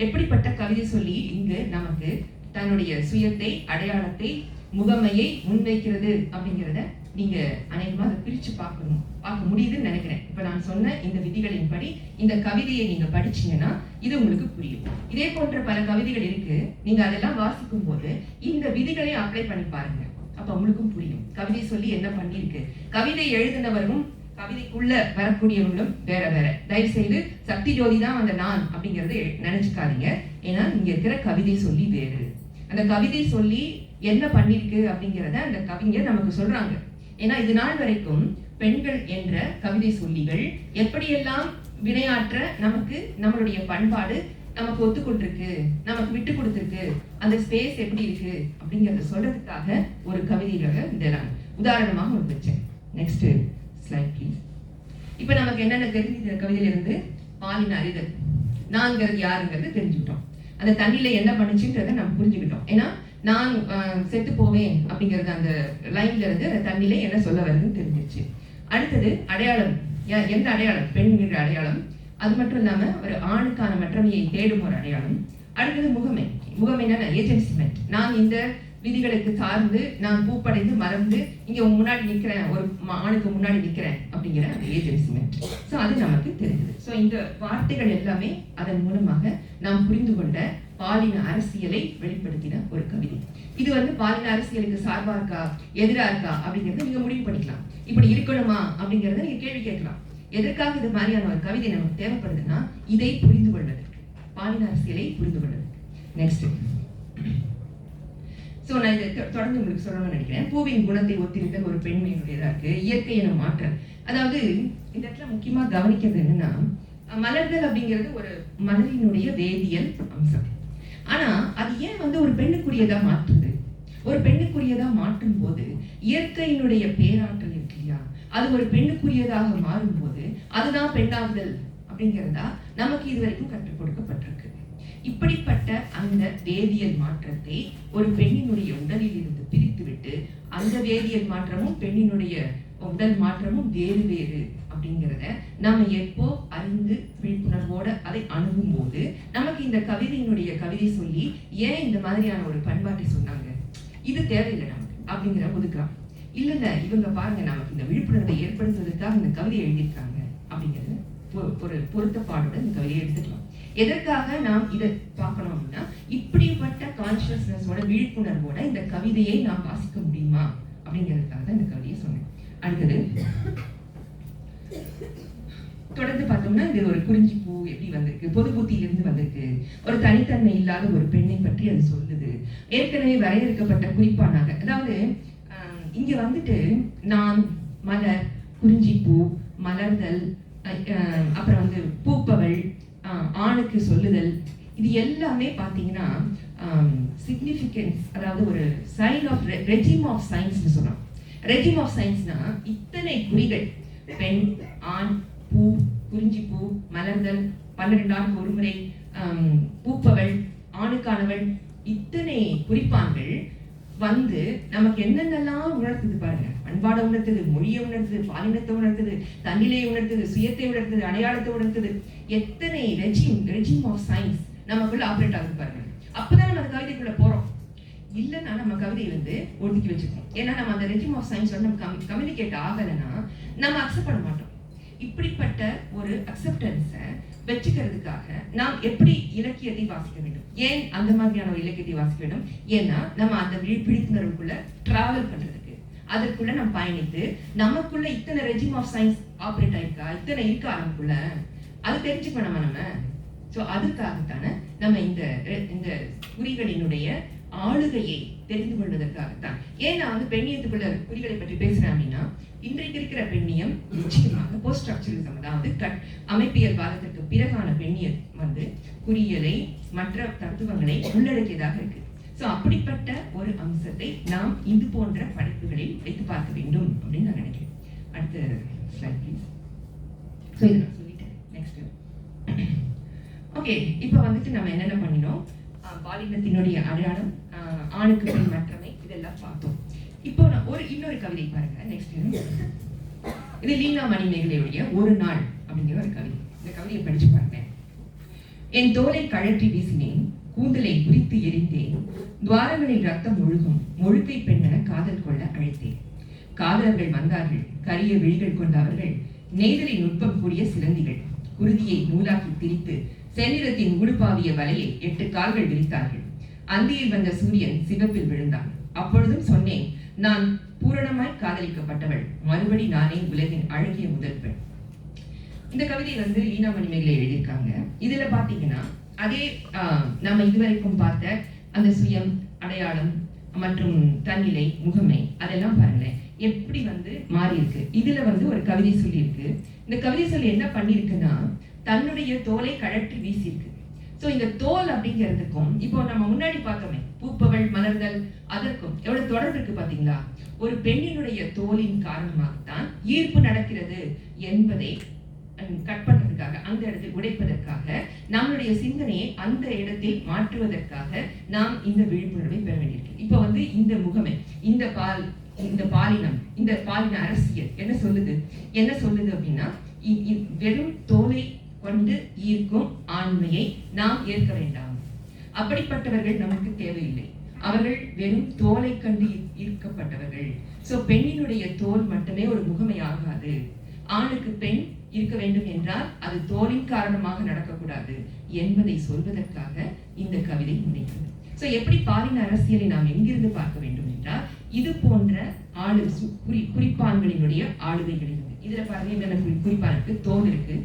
எப்படிப்பட்ட கவிதை சொல்லி இங்கு நமக்கு தன்னுடைய சுயத்தை, அடையாளத்தை, முகமையை முன்வைக்கிறது அப்படிங்கிறத நீங்க அநேகமா அதை பிரிச்சு பார்க்க முடியுதுன்னு நினைக்கிறேன். இப்ப நான் சொன்ன இந்த விதிகளின் படி இந்த கவிதையை நீங்க படிச்சீங்கன்னா இது உங்களுக்கு புரியும். இதே போன்ற பல கவிதைகள் இருக்கு. நீங்க அதெல்லாம் வாசிக்கும் போது இந்த விதிகளை அப்ளை பண்ணி பாருங்க. அப்ப உங்களுக்கும் புரியும் கவிதை சொல்லி என்ன பண்ணிருக்கு. கவிதை எழுதினவரும் கவிதைக்குள்ள வரக்கூடியவங்களும் வேற வேற. தயவு செய்து சக்தி ஜோதி தான் அந்த நான் அப்படிங்கறத நினைச்சுக்காதீங்க. ஏன்னா இங்க இருக்கிற கவிதை சொல்லி வேறு. அந்த கவிதை சொல்லி என்ன பண்ணிருக்கு அப்படிங்கிறத அந்த கவிஞர் நமக்கு சொல்றாங்க. ஏன்னா இது நாள் வரைக்கும் பெண்கள் என்ற கவிதை சொல்லிகள் எப்படியெல்லாம் வினையாற்ற நமக்கு நம்மளுடைய பண்பாடு நமக்கு ஒத்துக்கொண்டிருக்கு, நமக்கு விட்டு கொடுத்துருக்கு, அந்த ஸ்பேஸ் எப்படி இருக்கு அப்படிங்கிறத சொல்றதுக்காக ஒரு கவிதையில இந்த நான் உதாரணமாக ஒரு வச்சேன். Next slide please. இப்ப நமக்கு என்னென்ன தெரிஞ்ச கவிதையில இருந்து பாலின அறிதல், நான்கிறது யாருங்கிறது தெரிஞ்சுக்கிட்டோம். அந்த தண்ணியில என்ன பண்ணுச்சுன்றதை நம்ம புரிஞ்சுக்கிட்டோம். ஏன்னா நான் செத்து போவேன் அப்படிங்கிறது அந்த லைன்ல இருந்து அந்த தண்ணியில என்ன சொல்ல வருதுன்னு தெரிஞ்சிருச்சு. அடுத்தது அடையாளம். எந்த அடையாளம்? பெண்கிற அடையாளம். அது மட்டும் இல்லாம ஒரு ஆணுக்கான மற்றமையை தேடும் ஒரு அடையாளம். அடுத்தது முகமை. முகமை என்ன? ஏஜென்சிமெண்ட். நான் இந்த விதிகளுக்கு சார்ந்து நான் பூப்படைந்து மறந்து இங்க முன்னாடி நிக்கிறேன், ஒரு ஆணுக்கு முன்னாடி நிக்கிறேன் அப்படிங்கிற அந்த ஏஜென்சிமெண்ட். ஸோ அது நமக்கு தெரிஞ்சது. ஸோ இந்த வார்த்தைகள் எல்லாமே அதன் மூலமாக நாம் புரிந்து கொண்ட பாலின அரசியலை வெளிப்படுத்தின ஒரு கவிதை. இது வந்து பாலின அரசியலுக்கு சார்பா இருக்கா, எதிரா இருக்கா அப்படிங்கறத நீங்க முடிவு பண்ணிக்கலாம். இப்படி இருக்கணுமா அப்படிங்கறத நீங்க கேள்வி கேட்கலாம். எதற்காக இது மாதிரியான ஒரு கவிதை நமக்கு தேவைப்படுதுன்னா இதை புரிந்து கொள்வது, பாலின அரசியலை புரிந்து கொள்வது. நெக்ஸ்ட். ஸோ நான் இதை தொடர்ந்து உங்களுக்கு சொல்லணும்னு நினைக்கிறேன். பூவின் குணத்தை ஒத்திருத்தல் ஒரு பெண்மையினுடையதா இருக்கு. இயற்கை என மாற்றல். அதாவது இந்த இடத்துல முக்கியமா கவனிக்கிறது என்னன்னா, மலர்தல் அப்படிங்கிறது ஒரு மலரினுடைய வேதியியல் அம்சம். ஆனா அது ஏன் வந்து ஒரு பெண்ணுக்குரியதா மாற்றுது? ஒரு பெண்ணுக்குரியதா மாற்றும் போது இயற்கையினுடைய பேராற்றல் இருக்கு இல்லையா, அது ஒரு பெண்ணுக்குரியதாக மாறும் போது அதுதான் பெண்ணாகுதல் அப்படிங்கிறதா நமக்கு இதுவரைக்கும் கற்றுக் கொடுக்கப்பட்டிருக்கு. இப்படிப்பட்ட அந்த வேதியியல் மாற்றத்தை ஒரு பெண்ணினுடைய உடலில் இருந்து பிரித்துவிட்டு அந்த வேதியியல் மாற்றமும் பெண்ணினுடைய உடல் மாற்றமும் வேறு வேறு அப்படிங்கிறத நம்ம எப்போ அறிந்து விழிப்புணர்வோட அதை அணுகும் போது நமக்கு இந்த கவிதை சொல்லி ஏன் இந்த மாதிரியான ஒரு பண்பாட்டை சொன்னாங்க, இது தேவையில்லை நமக்கு அப்படிங்கிற ஒதுக்கலாம். இல்ல இவங்க பாருங்க நமக்கு இந்த விழிப்புணர்வை ஏற்படுத்துவதற்காக இந்த கவிதை எழுதியிருக்காங்க அப்படிங்கிறது ஒரு பொருத்தப்பாடோட இந்த கவிதையை எடுத்துக்கலாம். எதற்காக நாம் இதை பார்க்கணும் அப்படின்னா, இப்படிப்பட்ட கான்சியஸ்னஸோட விழிப்புணர்வோட இந்த கவிதையை நாம் வாசிக்க முடியுமா அப்படிங்கிறதுக்காக தான் இந்த கவிதையை சொன்னேன். அடுத்தது தொடர்ந்து பார்த்தோம்னா, இது ஒரு குறிஞ்சி பூ எப்படி வந்திருக்கு, பொது புத்தியிலிருந்து வந்திருக்கு, ஒரு தனித்தன்மை இல்லாத ஒரு பெண்ணை பற்றி அது சொல்லுது. ஏற்கனவே வரையறுக்கப்பட்ட குறிப்பானாக, அதாவது இங்க வந்துட்டு நான், மலர், குறிஞ்சி பூ, மலர்தல், அப்புறம் வந்து பூப்பவள், ஆணுக்கு சொல்லுதல், இது எல்லாமே பார்த்தீங்கன்னா சிக்னிஃபிகன்ஸ், அதாவது ஒரு சைன் ஆஃப் ரெஜிம் ஆஃப் சயின்ஸ்னு சொல்றோம். ரெஜிம் ஆஃப் சயின்ஸ்னா இத்தனை குறிகள், பெண், ஆண், பூ, குறிஞ்சி பூ, மலர்தல், 12 ஆண்டுக்கு ஒரு முறை, பூப்பவள், ஆணுக்கானவள், இத்தனை குறிப்பான்கள் வந்து நமக்கு என்னென்னலாம் உணர்த்துது பாருங்க. பண்பாடை உணர்த்துது, மொழியை உணர்த்துது, பாலினத்தை உணர்த்துது, தன்னிலையை உணர்த்துது, சுயத்தை உணர்த்துது, அடையாளத்தை உணர்த்துது. எத்தனை ரெஜிம் ஆஃப் சயின்ஸ் நமக்குள்ள ஆப்ரேட் ஆகுது பாருங்க. அப்பதான் நம்ம அந்த கவிதைக்குள்ள போறோம். இல்லைன்னா நம்ம கவிதையை வந்து ஒதுக்கி வச்சுக்கோம். ஏன்னா நம்ம அந்த ரெஜிம் ஆஃப் சயின்ஸ் வந்து நம்ம கம்யூனிகேட் ஆகலைன்னா நம்ம அக்செப்ட் பண்ண மாட்டோம். இப்படிப்பட்ட ஒரு அக்செப்டன்ஸை வச்சுக்கிறதுக்காக நாம் எப்படி இலக்கியத்தை வாசிக்க வேண்டும்? ஏன் அந்த மாதிரியான ஒரு இலக்கியத்தை வாசிக்க வேண்டும்? ஏன்னா நம்ம அந்த விழிப்புணர்வுக்குள்ள டிராவல் பண்றதுக்கு, அதற்குள்ள நம்ம பயணித்து நமக்குள்ள இத்தனை ரெஜிம் ஆஃப் சயின்ஸ் ஆப்ரேட் ஆயிருக்கா, இத்தனை இருக்கா நமக்குள்ள, அது தெரிஞ்சுக்கணும் நம்ம. ஸோ அதுக்காகத்தானே நம்ம இந்த குறிகளினுடைய ஆளுகையை தெரிந்து கொள்வதற்காகத்தான். ஏன் நான் வந்து பெண்ணியத்துக்குள்ள குறிகளை பற்றி பேசுறேன் அப்படின்னா, இன்றைக்கு இருக்கிற பெண்ணியம் நிச்சயமாக போஸ்ட் ஸ்ட்ரக்சரலிசம், அதாவது அமைப்பியல் வாதத்திற்கு பிறகான பெண்ணியம் வந்து குறியலை, மற்ற தத்துவங்களை உள்ளடக்கியதாக இருக்கு. ஸோ அப்படிப்பட்ட ஒரு அம்சத்தை நாம் இது போன்ற படைப்புகளில் வைத்து பார்க்க வேண்டும் அப்படின்னு நான் நினைக்கிறேன். அடுத்த ஸ்லைட் ப்ளீஸ். ஸோ இதை நான் சொல்லிட்டேன். நெக்ஸ்ட் ஓகே, இப்போ வந்துட்டு நம்ம என்னென்ன பண்ணினோம், பாலினத்தினுடைய அடையாளம், ஆணுக்கு பெண் மற்றமை, இதெல்லாம் பார்த்தோம். இப்போ இன்னொரு கவிதை பாருங்க. நெக்ஸ்ட் இது லீனா மணிமேகலையுடைய ஒரு நாள் அப்படிங்கிற ஒரு கவிதை. இந்த கவிதையை படிச்சு பாருங்க. என் தோலை கழற்றி வீசினேன், கூந்தலை குறித்து எரிந்தேன், துவாரங்களில் ரத்தம் ஒழுகும், முழுக்கை பெண்ணென காதல் கொள்ள அழைத்தேன். காதலர்கள் வந்தார்கள், கரிய விழிகள் கொண்ட அவர்கள், நெய்தலின் நுட்பம் கூடிய சிலந்திகள், குருதியை நூலாக்கி திரித்து செந்நிறத்தின் உடுப்பாவிய வலையை 8 கால்கள் விரித்தார்கள். அந்தியில் வந்த சூரியன் சிவப்பில் விழுந்தான். அப்பொழுதும் சொன்னேன், நான் பூரணமாய் காதலிக்கப்பட்டவள், மறுபடி நானே உலகின் அழகிய முதல் பெண். இந்த கவிதை வந்து லீனா மணிமேகலை எழுதியிருக்காங்க. இதுல பாத்தீங்கன்னா அதே நம்ம இதுவரைக்கும் பார்த்த அந்த சுயம், அடையாளம் மற்றும் தன்னிலை, முகமை, அதெல்லாம் பாருங்களேன் எப்படி வந்து மாறி இருக்கு. இதுல வந்து ஒரு கவிதை சொல்லி இருக்கு. இந்த கவிதை சொல்லி என்ன பண்ணிருக்குன்னா, தன்னுடைய தோலை கழற்றி வீசியிருக்கு. சோ இந்த தோல் அப்படிங்கிறதுக்கும் இப்போ நம்ம முன்னாடி பார்த்தோமே பூப்பவள், மலர்தல், அதற்கும் எவ்வளவு தொடர்பு இருக்கு பாத்தீங்களா? ஒரு பெண்ணினுடைய தோலின் காரணமாகத்தான் ஈர்ப்பு நடக்கிறது என்பதை கட் பண்றதுக்காக, அந்த இடத்தில் உடைப்பதற்காக, நம்மளுடைய சிந்தனையை அந்த இடத்தில் மாற்றுவதற்காக நாம் இந்த விழிப்புணர்வை பெற வேண்டியிருக்கு. இப்போ வந்து இந்த முகமை, இந்த பாலினம், இந்த பாலின அரசியல் என்ன சொல்லுது அப்படின்னா, வெறும் தோலை கொண்டு ஈர்க்கும் ஆண்மையை நாம் ஏற்க வேண்டாம். அப்படிப்பட்டவர்கள் நமக்கு தேவையில்லை. அவர்கள் வெறும் தோலை கண்டு ஈர்க்கப்பட்டவர்கள். சோ பெண்ணினுடைய தோல் மட்டுமே ஒரு முகமை ஆகாது. ஆணுக்கு பெண் இருக்க வேண்டும் என்றால் அது தோலின் காரணமாக நடக்கக்கூடாது என்பதை சொல்வதற்காக இந்த கவிதை முனைகிறது. சோ எப்படி பாலின அரசியலை நாம் எங்கிருந்து பார்க்க வேண்டும் என்றால், இது போன்ற குறிப்பான்களினுடைய ஆளுகைகளில். இதுல பாருங்க, என்னென்ன குறிப்பான் இருக்கு. தோல் இருக்கு.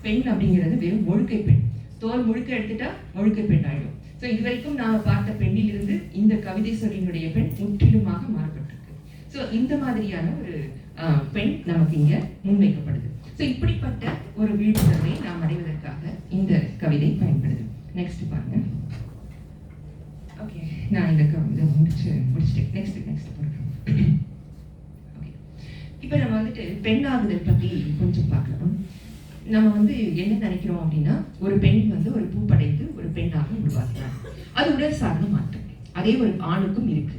பெண் அப்படிங்கிறது வெறும் முழுக்கை பெண். தோல் முழுக்க எடுத்துட்டா முழுக்கை பெண் ஆயிடும். சோ இதுவரைக்கும் நாம பார்த்த பெண்ணில் இருந்து இந்த கவிதை சொல்லினுடைய பெண் முற்றிலுமாக மாறப்பட்டிருக்கு. சோ இந்த மாதிரியான ஒரு பெண் நமக்கு இங்க முன்வைக்கப்படுது. சோ இப்படிப்பட்ட ஒரு விழிப்புணர்வை நாம் அடைவதற்காக இந்த கவிதை பயன்படுது. நெக்ஸ்ட் பாருங்க. ஓகே, நான் இந்த கவிதை முடிச்சிட்டேன். நெக்ஸ்ட் போடுறேன். ஓகே, இப்போ நம்ம வந்துட்டு பெண்ணாகுதல் பத்தி கொஞ்சம் பார்க்கலாம். நம்ம வந்து என்ன நினைக்கிறோம் அப்படின்னா, ஒரு பெண் வந்து ஒரு பூ படைத்து ஒரு பெண்ணாக உருவாகிறார். அது உடல் சார்ந்த மாற்றம். அதே ஒரு ஆணுக்கும் இருக்கு.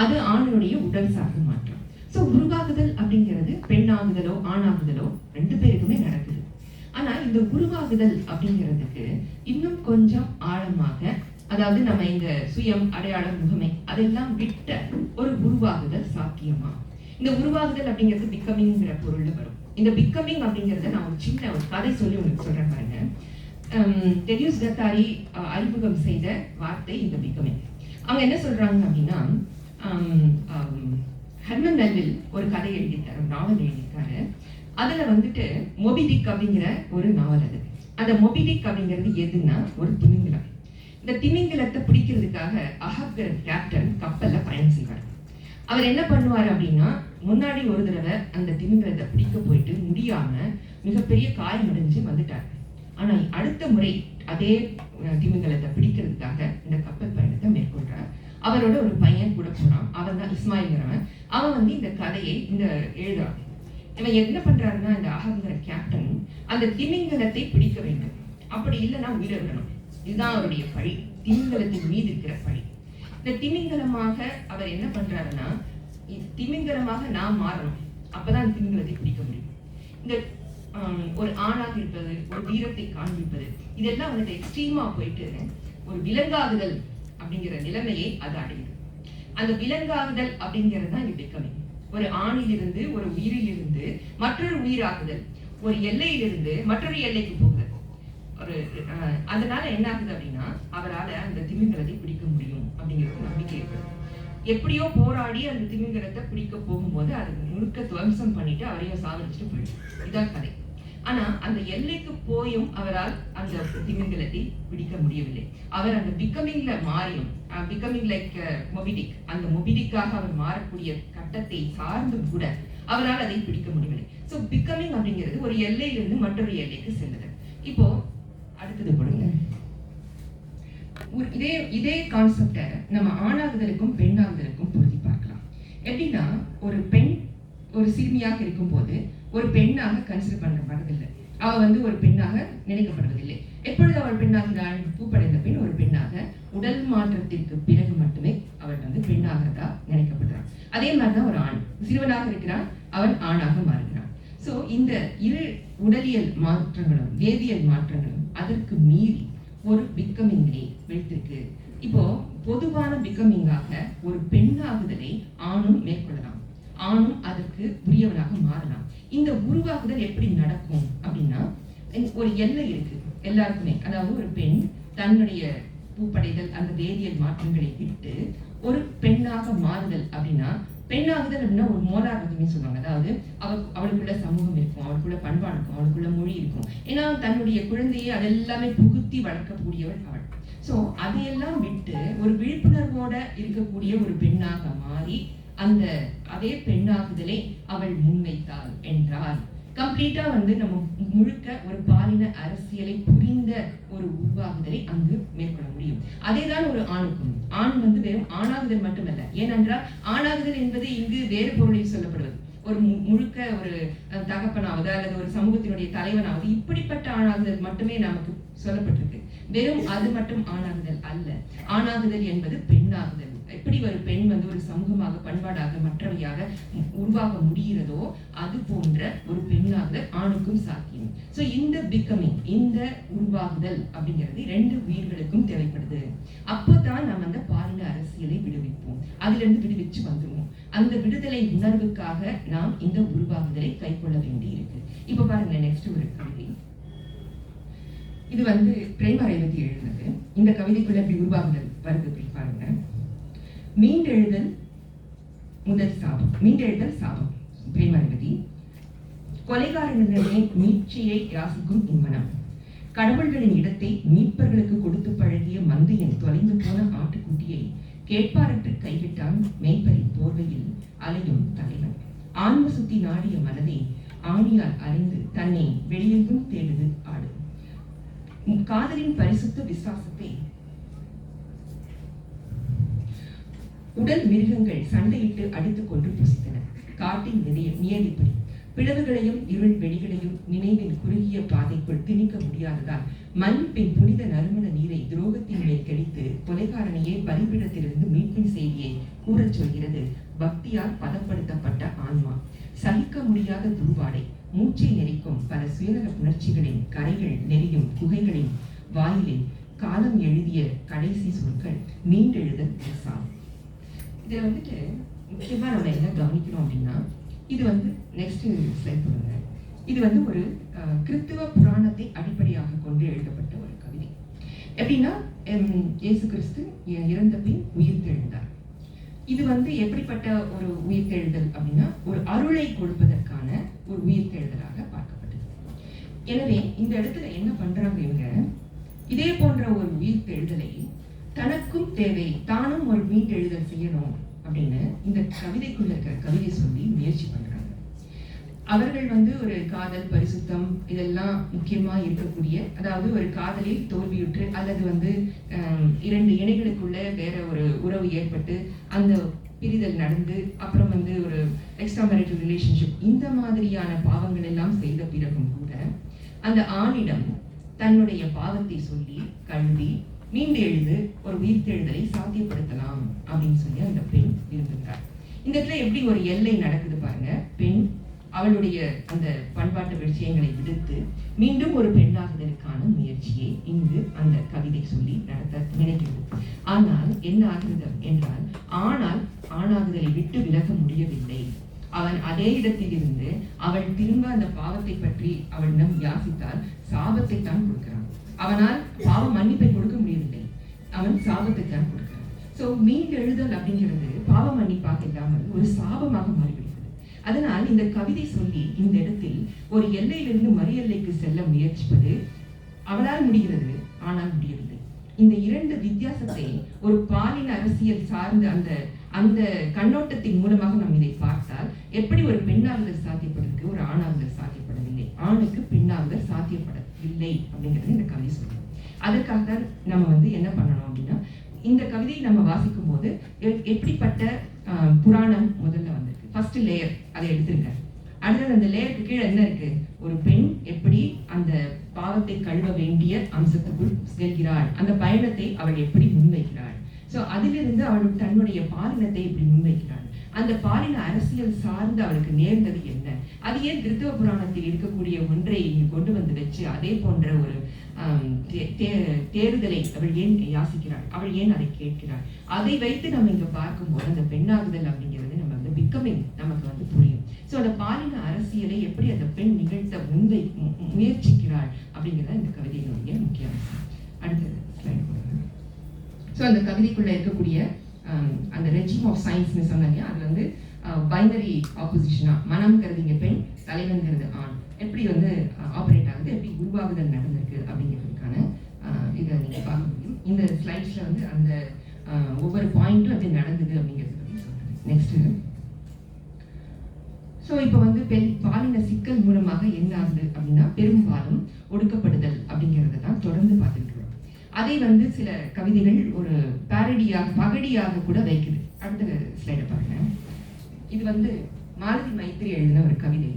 அது ஆணுடைய உடல் சார்ந்த மாற்றம். ஸோ உருவாகுதல் அப்படிங்கிறது பெண்ணாகுதலோ ஆணாகுதலோ 2 பேருக்குமே நடக்குது. ஆனா இந்த உருவாகுதல் அப்படிங்கிறதுக்கு இன்னும் கொஞ்சம் ஆழமாக, அதாவது நம்ம இந்த சுயம், அடையாளம், முகமை அதெல்லாம் விட்ட ஒரு உருவாகுதல் சாத்தியமா? இந்த உருவாகுதல் அப்படிங்கிறது பிகமிங்கிற பொருள்ல வரும். இந்த பிகமிங் அப்படிங்கிறத நான் ஒரு சின்ன ஒரு கதை சொல்லி உங்களுக்கு சொல்றேன் பாருங்க. டெலியூஸ் கத்தாரி அறிமுகம் செய்த வார்த்தை இந்த பிகமிங். அவங்க என்ன சொல்றாங்க அப்படின்னா, ஹெர்மன் மெல்வில் ஒரு கதை எழுதியிருக்காரு, நாவல் எழுதியிருக்காரு. அதுல வந்துட்டு மொபிடிக் அப்படிங்கிற ஒரு நாவல் அது. அந்த மொபிடிக் அப்படிங்கிறது எதுன்னா ஒரு திமிங்கலம். இந்த திமிங்கலத்தை பிடிக்கிறதுக்காக அஹப்ங்கிற கேப்டன் கப்பல்ல பயணம் செய்வார். அவர் என்ன பண்ணுவார் அப்படின்னா, முன்னாடி ஒரு தடவை அந்த திமிங்கலத்தை பிடிக்க போயிட்டு முடியாம மிகப்பெரிய காயமடைஞ்சு வந்துட்டார். ஆனா அடுத்த முறை அதே திமிங்கலத்தை பிடிக்கிறதுக்காக இந்த கப்பல் பயணத்தை மேற்கொள்றார். அவரோட ஒரு பையன் கூட போறான். அவன் தான் இஸ்மாயில்ங்கிறவன். அவன் வந்து இந்த கதையை இந்த எழுதுறான். இவன் என்ன பண்றாருன்னா, இந்த அஹப்ங்கிற கேப்டன் அந்த திமிங்கலத்தை பிடிக்க வேண்டும், அப்படி இல்லைன்னா உயிரிழக்கணும். இதுதான் அவருடைய பழி, திமிங்கலத்தின் மீது இருக்கிற பழி. இந்த திமிங்கலமாக அவர் என்ன பண்றாருன்னா, திமிங்கலமாக நாம் மாறணும், அப்பதான் திமிங்கலத்தை பிடிக்க முடியும். இந்த ஒரு ஆணாக இருப்பது, ஒரு வீரத்தை காண்பிப்பது, இதெல்லாம் வந்துட்டு எக்ஸ்ட்ரீமா போயிட்டு ஒரு விலங்காகுதல் அப்படிங்கிற நிலைமையை அது அடையுது. அந்த விலங்காகுதல் அப்படிங்கிறது தான் இது பிகமிங். ஒரு ஆணிலிருந்து, ஒரு உயிரிலிருந்து மற்றொரு உயிராகுதல், ஒரு எல்லையிலிருந்து மற்றொரு எல்லைக்கு போகுது. ஒரு அதனால என்ன ஆகுது அப்படின்னா, அவரால் அந்த திமிங்கலத்தை பிடிக்க முடியும் அப்படிங்கிறது நம்பிக்கை ஏற்படும். எப்படியோ போராடி அந்த திமிங்கலத்தை பிடிக்க போகும்போது அது முழுக்க துவம்சம் பண்ணிட்டு அவரையும் சாவடிச்சுட்டு போயிடும். இதான் கதை. ஆனா அந்த எல்லைக்கு போயும் அவரால் அந்த திமிங்கலத்தை பிடிக்க முடியவில்லை. அவர் அந்த பிகமிங்ல மாறியும், பிகமிங் லைக் மொபிடிக், அந்த மொபிடிக்காக அவர் மாறக்கூடிய கட்டத்தை சார்ந்தும் கூட அவரால் அதை பிடிக்க முடியவில்லை. ஸோ பிகமிங் அப்படிங்கிறது ஒரு எல்லையிலிருந்து மற்றொரு எல்லைக்கு செல்லுது. இப்போ அடுத்தது கொடுங்க. இதே கான்செப்டை நம்ம ஆணாகுதலுக்கும் பெண்ணாகுதலுக்கும் பொருத்தி பார்க்கலாம். எப்படின்னா, ஒரு பெண் ஒரு சிறுமியாக இருக்கும் போது ஒரு பெண்ணாக கன்சிடர் பண்ணப்படுவதில்லை. அவள் வந்து ஒரு பெண்ணாக நினைக்கப்படுவதில்லை. எப்பொழுது அவள் பெண்ணாகிறாள்? பூப்படைந்த பெண் ஒரு பெண்ணாக உடல் மாற்றத்திற்கு பிறகு மட்டுமே அவள் வந்து பெண்ணாகிறதா நினைக்கப்படுறாள். அதே மாதிரிதான் ஒரு ஆண் சிறுவனாக இருக்கிறான், அவன் ஆணாக மாறுகிறான். ஸோ இந்த இரு உடலியல் மாற்றங்களும் வேதியியல் மாற்றங்களும் அதற்கு மீறி ஒரு பிகமிங்கை வைத்திருக்கு. இப்போ பொதுவான பிகமிங்காக ஒரு பெண்ணாகுதலை ஆணும் மேற்கொள்ளலாம், ஆணும் அதற்கு உரியவனாக மாறலாம். இந்த உருவாகுதல் எப்படி நடக்கும் அப்படின்னா, ஒரு எல்லை இருக்கு எல்லாருக்குமே. அதாவது ஒரு பெண் தன்னுடைய பூப்படைதல், அந்த வேதியியல் மாற்றங்களை விட்டு ஒரு பெண்ணாக மாறுதல் அப்படின்னா, பெண்ணாகுதல் அப்படின்னா ஒரு மோலாரகமே சொல்லுவாங்க. அதாவது அவளுக்குள்ள சமூகம் இருக்கும், அவளுக்குள்ள பண்பாடு இருக்கும், அவளுக்குள்ள மொழி இருக்கும். ஏன்னா தன்னுடைய குழந்தையை அதெல்லாமே புகுத்தி வளர்க்கக்கூடியவள் அவள். ஸோ அதையெல்லாம் விட்டு ஒரு விழிப்புணர்வோட இருக்கக்கூடிய ஒரு பெண்ணாக மாறி அந்த அதே பெண்ணாகுதலை அவள் முன்வைத்தாள் என்றால் கம்ப்ளீட்டா வந்து நம்ம முழுக்க ஒரு பாலின அரசியலை புரிந்த ஒரு உருவாகுதலை அங்கு மேற்கொள்ள முடியும். அதேதான் ஒரு ஆணுக்கும். ஆண் வந்து வெறும் ஆணாகுதல் மட்டுமல்ல. ஏனென்றால் ஆணாகுதல் என்பது இங்கு வேறு பொருளில் சொல்லப்படுவது. ஒரு முழுக்க ஒரு தகப்பனாவது அல்லது ஒரு சமூகத்தினுடைய தலைவனாவது இப்படிப்பட்ட ஆணாகுதல் மட்டுமே நமக்கு சொல்லப்பட்டிருக்கு. வெறும் அது மட்டும் ஆணாகுதல் அல்ல. ஆணாகுதல் என்பது பெண்ணாகுதல். எப்படி ஒரு பெண் வந்து ஒரு சமூகமாக, பண்பாடாக, மற்றவையாக உருவாக முடிகிறதோ அது போன்ற ஒரு பெண்ணாகுதல் ஆணுக்கும் சாத்தியம். ஸோ இந்த பிகமிங், இந்த உருவாகுதல் அப்படிங்கிறது 2 உயிர்களுக்கும் தேவைப்படுது. அப்போதான் நம்ம அந்த பாலின அரசியலை விடுவிப்போம், அதுல இருந்து விடுவிச்சு வந்துருவோம். அந்த விடுதலை உணர்வுக்காக நாம் இந்த உருவாகுதலை கைக்கொள்ள வேண்டி இருக்கு. இப்ப பாருங்க, நெக்ஸ்ட் ஒரு கவிதை. இது வந்து பிரேமரேவதி எழுதினது. இந்த கவிதைக்குள்ள எப்படி உருவாகுதல் வருது பாருங்க. மீண்டெழுதல் முதல் சாபம். மீண்டெழுதல் சாபம். பிரேமரேவதி. கொலைகாரனிடமே மீட்சியை யாசிக்கும் இம்மனம். கடவுள்களின் இடத்தை மீட்பர்களுக்கு கொடுத்து பழகிய மந்தையின் தொலைந்து போன ஆட்டுக்குட்டியை கேட்பாரற்று கைவிட்டான் மேய்ப்பரின் போர்வையில் அலையும் தலைவன். ஆன்ம சுத்தி நாடிய மனதை ஆணியால் அறிந்து தன்னை வெளியெங்கும் தேடுது ஆடு. காதலின் பரிசுத்த விசுவாசத்தை உடல் மிருகங்கள் சண்டையிட்டு அடித்துக் கொண்டு புசித்தன. காட்டின் நியதிப்படி பிளவுகளையும் இருள் வெளிகளையும் நினைவின் குறுகிய பாதைக்குள் திணிக்க முடியாததால் மன்னிப்பின் புனித நறுமண நீரை துரோகத்தின் மேல் தெளித்து கொலைகாரனையே பலிபீடத்திலிருந்து மீட்பின் செய்தியை கூறச் சொல்கிறது பக்தியால் பதப்படுத்தப்பட்ட ஆன்மா. சகிக்க முடியாத துருவாடை மூச்சை நெறிக்கும் பல சுயநல புணர்ச்சிகளின் கரைகள் நெறியும் குகைகளின் வாயிலில் காலம் எழுதிய கடைசி சொற்கள் மீண்டெழுதல் பேசாம். இதுல வந்துட்டு முக்கியமா நம்ம என்ன கவனிக்கணும் அப்படின்னா, இது நெக்ஸ்ட் ஸ்லைட் பண்ணுங்க. இது ஒரு கிறிஸ்துவ புராணத்தை அடிப்படையாக கொண்டு எழுதப்பட்ட ஒரு கவிதை. எப்படின்னா, இயேசு கிறிஸ்து இறந்த பின் உயிர்த்தெழுந்தார். இது எப்படிப்பட்ட ஒரு உயிர்த்தெழுதல் அப்படின்னா, ஒரு அருளை கொடுப்பதற்கான ஒரு உயிர்த்தெழுதலாக பார்க்கப்பட்டது. எனவே இந்த இடத்துல என்ன பண்றாங்க இவங்க, இதே போன்ற ஒரு உயிர்த்தெழுதலை தனக்கும் தேவை, தானும் ஒரு மீட்டெழுதல் செய்யணும் அப்படின்னு இந்த கவிதைக்குள்ள இருக்கிற கவிதை சொல்லி முயற்சி பண்றாங்க. அவர்கள் ஒரு காதல், பரிசுத்தம் இதெல்லாம் முக்கியமா இருக்கக்கூடிய, அதாவது ஒரு காதலில் தோல்வியுற்று அல்லது இரண்டு இணைகளுக்குள்ள வேற ஒரு உறவு ஏற்பட்டு அந்த பிரிதல் நடந்து அப்புறம் ஒரு எக்ஸ்ட்ரா மேரிட்டல் ரிலேஷன்ஷிப் இந்த மாதிரியான பாவங்கள் எல்லாம் செய்த பிறகும் கூட அந்த ஆணிடம் தன்னுடைய பாவத்தை சொல்லி கழுவி மீண்டு எழுது ஒரு உயிர்த்தெழுதலை சாத்தியப்படுத்தலாம் அப்படின்னு சொல்லி அந்த பெண் விரும்புகிறார். இந்த இடத்துல எப்படி ஒரு எல்லை நடக்குது பாருங்க. பெண் அவளுடைய அந்த பண்பாட்டு விஷயங்களை விடுத்து மீண்டும் ஒரு பெண்ணாகுதலுக்கான முயற்சியை இங்கு அந்த கவிதை சொல்லி நடத்த நினைக்கிறது. ஆனால் என்ன ஆகிறது என்றால், ஆணாகுதலை விட்டு விலக முடியவில்லை. அவன் அதே இடத்தில் இருந்து அவள் திரும்ப அந்த பாவத்தை பற்றி அவளிடம் யாசித்தால் சாபத்தை தான் கொடுக்கிறான். அவனால் பாவ மன்னிப்பை கொடுக்க முடியவில்லை, அவன் சாபத்தை தான் கொடுக்கிறான். சோ மீண்டெழுதல் அப்படிங்கிறது பாவ மன்னிப்பாக இல்லாமல் ஒரு சாபமாக மாறிவிடுகிறது. அதனால் இந்த கவிதை சொல்லி இந்த இடத்தில் ஒரு எல்லையிலிருந்து மறு எல்லைக்கு செல்ல முயற்சிப்பது அவளால் முடிகிறது, ஆனால் முடியவில்லை. இந்த இரண்டு வித்தியாசத்தை ஒரு பாலின அரசியல் சார்ந்த அந்த கண்ணோட்டத்தின் மூலமாக நாம் இதை பார்த்தால், எப்படி ஒரு பெண்ணாகுதல் சாத்தியப்படுறதுக்கு ஒரு ஆணாகுதல் சாத்தியப்படவில்லை, ஆணுக்கு பெண்ணாகுதல் சாத்தியப்படவில்லை அப்படிங்கிறது இந்த கவிதை சொல்லுது. அதற்காக தான் நம்ம என்ன பண்ணணும் அப்படின்னா, இந்த கவிதையை நம்ம வாசிக்கும் போது எப்படிப்பட்ட புராணம் முதல்ல வந்திருக்கு, ஃபர்ஸ்ட் லேயர் அதை எடுத்துருங்க. அடுத்தது அந்த லேயருக்கு கீழே என்ன இருக்கு, ஒரு பெண் எப்படி அந்த பாவத்தை கழுவ வேண்டிய அம்சத்துக்குள் செல்கிறாள், அந்த பயணத்தை அவள் எப்படி முன்வைக்கிறாள். சோ அதிலிருந்து அவள் தன்னுடைய பாலினத்தை எப்படி முன்வைக்கிறாள், அந்த பாலின அரசியல் சார்ந்து அவளுக்கு நேர்ந்தது என்ன, அது ஏன் கிறிஸ்தவ புராணத்தில் இருக்கக்கூடிய ஒன்றை இங்கு கொண்டு வந்து வச்சு அதே போன்ற ஒரு தேர்தலை அவள் ஏன் யாசிக்கிறாள், அவள் ஏன் அதை கேட்கிறாள், அதை வைத்து நம்ம இங்க பார்க்கும்போது அந்த பெண்ணாகுதல் அப்படிங்கிறது நம்ம பிகமிங் நமக்கு புரியும். சோ அந்த பாலின அரசியலை எப்படி அந்த பெண் நிகழ்த்த முயற்சிக்கிறாள் அப்படிங்கிறத இந்த கவிதையினுடைய முக்கிய அம்சம். அடுத்தது ஸ்லைட் போடுங்க. ஸோ அந்த கவிதைக்குள்ள இருக்கக்கூடிய அந்த ரெஜிம் ஆஃப் சயின்ஸ்னு சொன்னாங்க, அது பைனரி ஆப்போசிஷனா, மனம் கருதிங்க பெண், தலைவன்கிறது ஆண், எப்படி ஆப்ரேட் ஆகுது, எப்படி உருவாகுதல் நடந்திருக்கு அப்படிங்கிறதுக்கான இதை நீங்க பார்க்க முடியும். இந்த ஸ்லைட்ஸ்ல அந்த ஒவ்வொரு பாயிண்ட்டும் அப்படி நடந்தது அப்படிங்கிறது பற்றி சொல்றேன். நெக்ஸ்ட், ஸோ இப்போ பாலின சிக்கல் மூலமாக என்ன ஆகுது அப்படின்னா, பெரும்பாலும் ஒடுக்கப்படுதல் அப்படிங்கிறத தான் தொடர்ந்து பார்த்துட்டு இருக்கோம். அதை சில கவிதைகள் ஒரு பகடியாக கூட வைக்குது. அடுத்த ஸ்லைடை பாருங்க. இது மாலதி மைத்திரி எழுதின ஒரு கவிதை.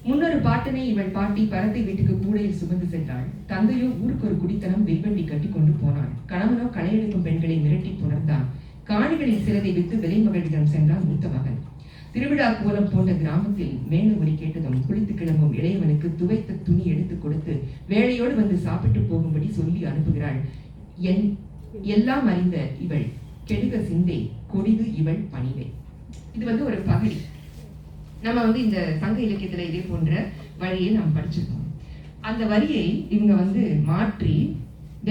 முன்னொரு பாட்டனை இவள் பாட்டி பரத்தை வீட்டுக்கு கூடையில் சுமந்து சென்றாள். தந்தையோ ஊருக்கு ஒரு குடித்தனம் வெல்வண்டி கட்டி கொண்டு போனாள். கணவனோ களையெடுக்கும் பெண்களை மிரட்டி புணர்ந்தான். காணிகளில் சிலதை விட்டு விலைமகளிடம் சென்றான் மூத்த மகன். திருவிழா கோலம் போன்ற கிராமத்தில் மேல ஒலி கேட்டதும் குளித்து கிளம்பும் இளையவனுக்கு துவைத்த துணி எடுத்து கொடுத்து வேலையோடு சாப்பிட்டு போகும்படி சொல்லி அனுப்புகிறாள். எல்லாம் அறிந்த இவள் கெடுக சிந்தை கொடிது இவள் பணிவை. இது ஒரு பகடி. நம்ம இந்த சங்க இலக்கியத்துல இதே போன்ற வரியை நாம் படிச்சிருக்கோம். அந்த வரியை இவங்க மாற்றி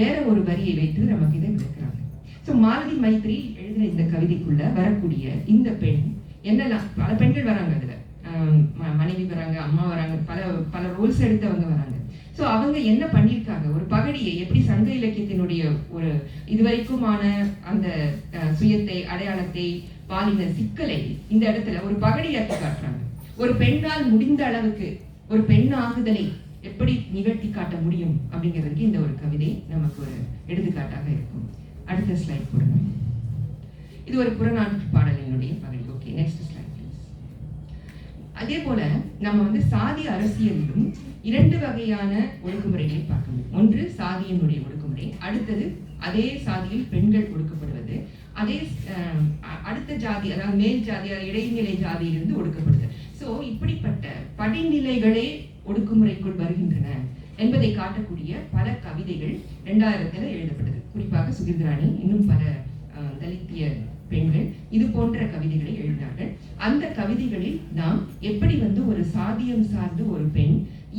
வேற ஒரு வரியை வைத்து நமக்கு இதை விளக்குறாங்க. ஸோ மாலதி மைத்திரி எழுதின இந்த கவிதைக்குள்ள வரக்கூடிய இந்த பெண் என்னெல்லாம், பல பெண்கள் வராங்க, அதுல மனைவி வராங்க, அம்மா வராங்க, பல பல ரோல்ஸ் எடுத்தவங்க வராங்க. ஸோ அவங்க என்ன பண்ணியிருக்காங்க, ஒரு பகடியை எப்படி சங்க இலக்கியத்தினுடைய ஒரு இதுவரைக்குமான அந்த சுயத்தை, அடையாளத்தை, பாலின சிக்கலை இந்த இடத்துல ஒரு பகடியாக்கி காட்டுறாங்க. ஒரு பெண்ணால் முடிந்த அளவுக்கு ஒரு பெண் ஆகுதலை எப்படி நிகழ்த்தி காட்ட முடியும் அப்படிங்கிறதுக்கு இந்த ஒரு கவிதை நமக்கு ஒரு எடுத்துக்காட்டாக இருக்கும். அடுத்த ஸ்லைட் போடுங்க. இது ஒரு புறநானூற்று பாடலினுடைய பகுதி. Okay, next slide please. அதே போல நம்ம சாதி அரசியலிலும் 2 வகையான ஒடுக்குமுறைகளை பார்க்க முடியும். ஒன்று சாதியினுடைய ஒடுக்குமுறை, அடுத்தது அதே சாதியில் பெண்கள் ஒடுக்கப்படுவது, அதே அடுத்த ஜாதி அதாவது மேல் ஜாதி இடைநிலை ஜாதியிலிருந்து ஒடுக்கப்படுது. ஸோ இப்படிப்பட்ட படிநிலைகளே ஒடுக்குமுறைக்குள் வருகின்றன என்பதை காட்டக்கூடிய பல கவிதைகள் 2000 எழுதப்பட்டது. குறிப்பாக சுகிர்தராணி இன்னும் பல தலித்திய பெண்கள் இது போன்ற கவிதைகளை எழுதினார்கள். அந்த கவிதைகளில் நாம் எப்படி ஒரு சாதியம் சார்ந்து ஒரு பெண்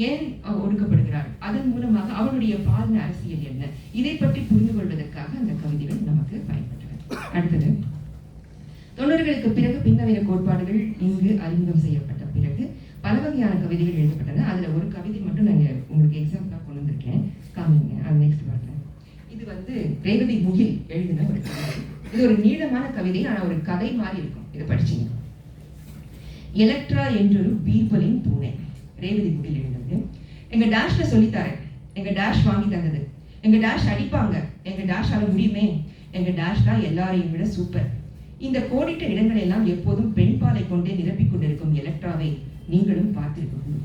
ஏன் ஒடுக்கப்படுகிறார், அதன் மூலமாக அவனுடைய பாலின அரசியல் என்ன, இதை பற்றி புரிந்து கொள்வதற்காக அந்த கவிதைகள் நமக்கு பயன்பட்டன. அடுத்தது 90களுக்கு பிறகு பின்னவீன கோட்பாடுகள் இங்கு அறிமுகம் செய்யப்பட்ட பிறகு பல வகையான கவிதைகள் எழுதப்பட்டன. அதுல ஒரு கவிதை மட்டும் நாங்க உங்களுக்கு எக்ஸாம்பிளா கொண்டு வந்திருக்கேன், காமிங்க. அது நெக்ஸ்ட் பார்க்கலாம். இது ரேவதி முகில் எழுதின ஒரு கவிதை. இது ஒரு நீளமான கவிதை, ஆனா ஒரு கதை மாதிரி இருக்கும். இதை படிச்சீங்க. எலக்ட்ரா என்றொரு பீர்பலின் பூனை. ரேவதி முகில் எழுதினது. எங்க டேஷ்ல சொல்லித்தாரேன், எங்க டேஷ் வாங்கி தந்தது, எங்க டேஷ் அடிப்பாங்க, எங்க டேஷால முடியுமே, எங்க டேஷ் தான் எல்லாரையும் விட சூப்பர். இந்த கோடிட்ட இடங்கள் எல்லாம் எப்போதும் பெண் பாலை கொண்டே நிரப்பிக் கொண்டிருக்கும் எலக்ட்ராவை நீங்களும் பார்த்திருக்க.